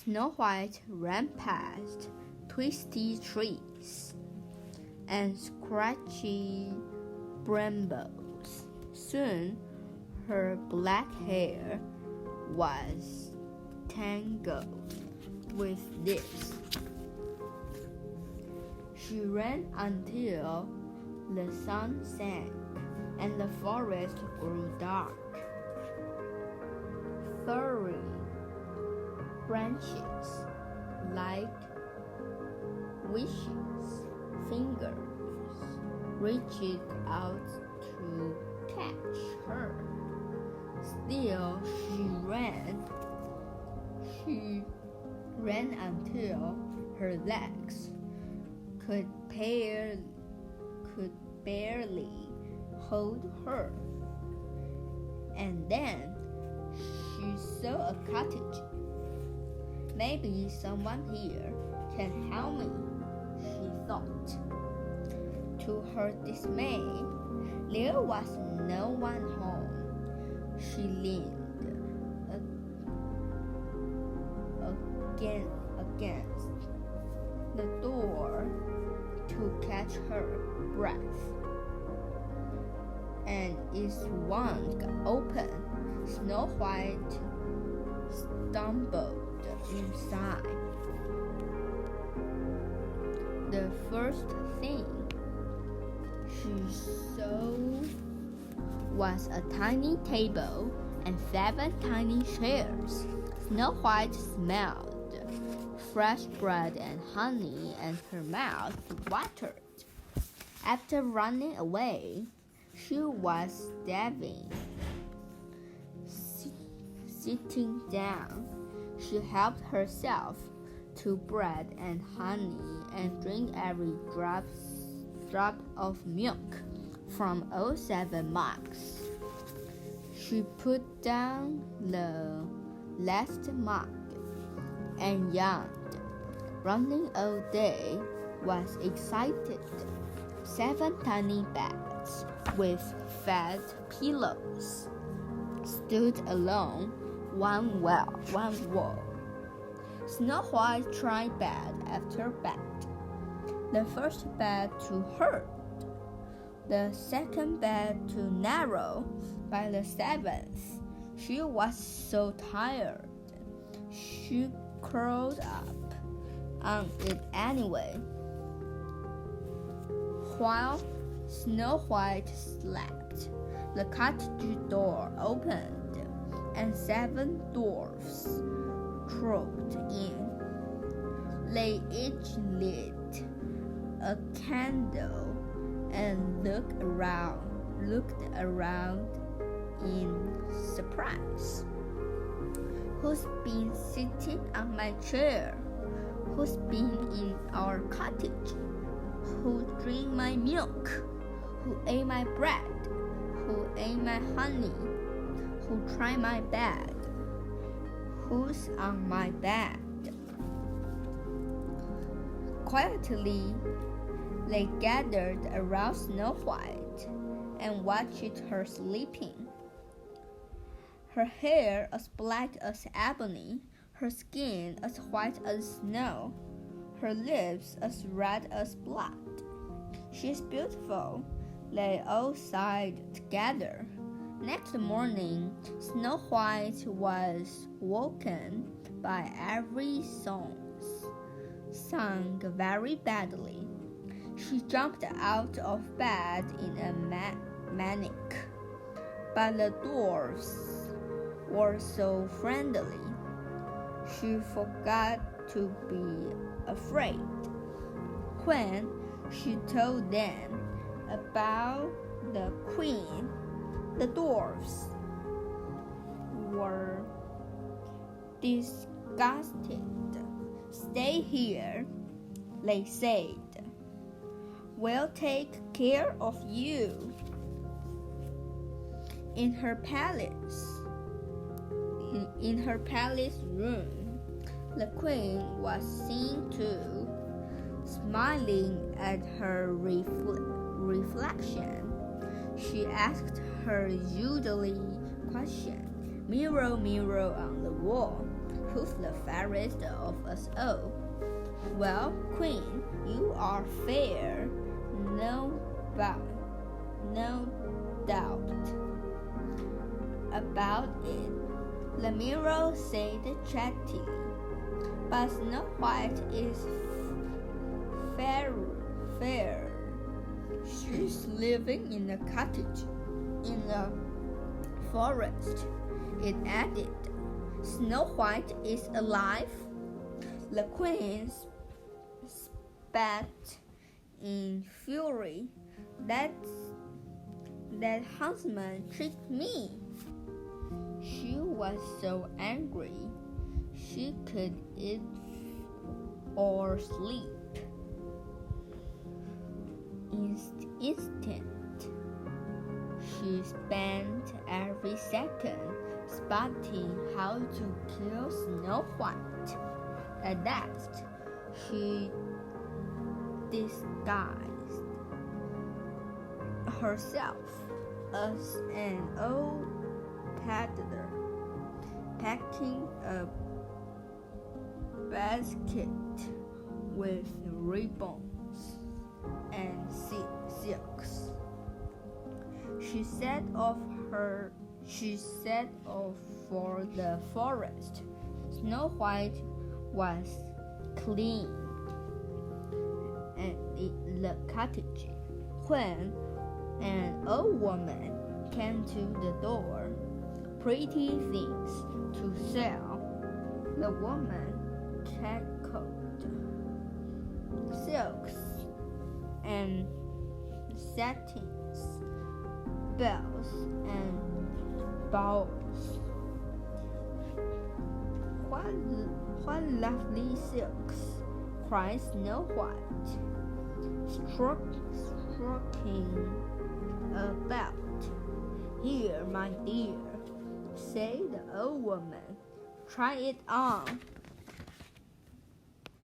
Snow White ran past twisty trees and scratchy brambles. Soon her black hair was tangled with leaves. She ran until the sun sank and the forest grew dark. Furry branches like witches' fingers reached out to catch her. Still she ran until her legs could barely hold her. And then she saw a cottage. Maybe someone here can help me, she thought. To her dismay, there was no one home. She leaned against the door to catch her breath, and it swung open. Snow White stumbled inside. The first thing she saw was a tiny table and 7 tiny chairs. Snow White smelled fresh bread and honey, and her mouth watered. After running away, she was starving. Sitting down, she helped herself to bread and honey and drank every drop of milk from all 7 mugs. She put down the last mug and yawned. Running all day was excited. 7 tiny beds with fat pillows stood along one wall. Snow White tried bed after bed. The first bed too hard, the second bed too narrow. By the 7th, she was so tired. She curled up on it anyway. While Snow White slept, the cottage door opened, and 7 dwarfs trooped in. They each lit a candle and looked around in surprise. Who's been sitting on my chair? Who's been in our cottage? Who drank my milk? Who ate my bread? Who ate my honey? Who tried my bed? Who's on my bed? Quietly, they gathered around Snow White and watched her sleeping. Her hair as black as ebony, her skin as white as snow, her lips as red as blood. She's beautiful, they all sighed together. Next morning, Snow White was woken by every song, sung very badly. She jumped out of bed in a panic, but the dwarfs were so friendly, she forgot to be afraid. When she told them about the queen, the dwarfs were disgusted. "Stay here," they said. "We'll take care of you." In her palace room, the queen was seen too, smiling at her reflection. She asked her usual question, "Mirror, mirror on the wall, who's the fairest of us all? Well, Queen, you are fair, no doubt about it, the mirror said chattily. But Snow White is fair. She's living in a cottage in the forest. It added. Snow White is alive. The queen spat in fury. That huntsman tricked me. She was so angry she could eat or sleep. Instant. She spent every second spotting how to kill Snow White. At last, she disguised herself as an old peddler, packing a basket with ribbons and silks. She set off for the forest. Snow White was clean in the cottage when an old woman came to the door. Pretty things to sell, the woman cackled. Silks and satins, bells and bows. What lovely silks! Cried Snow White, stroking a belt. Here, my dear, said the old woman. Try it on.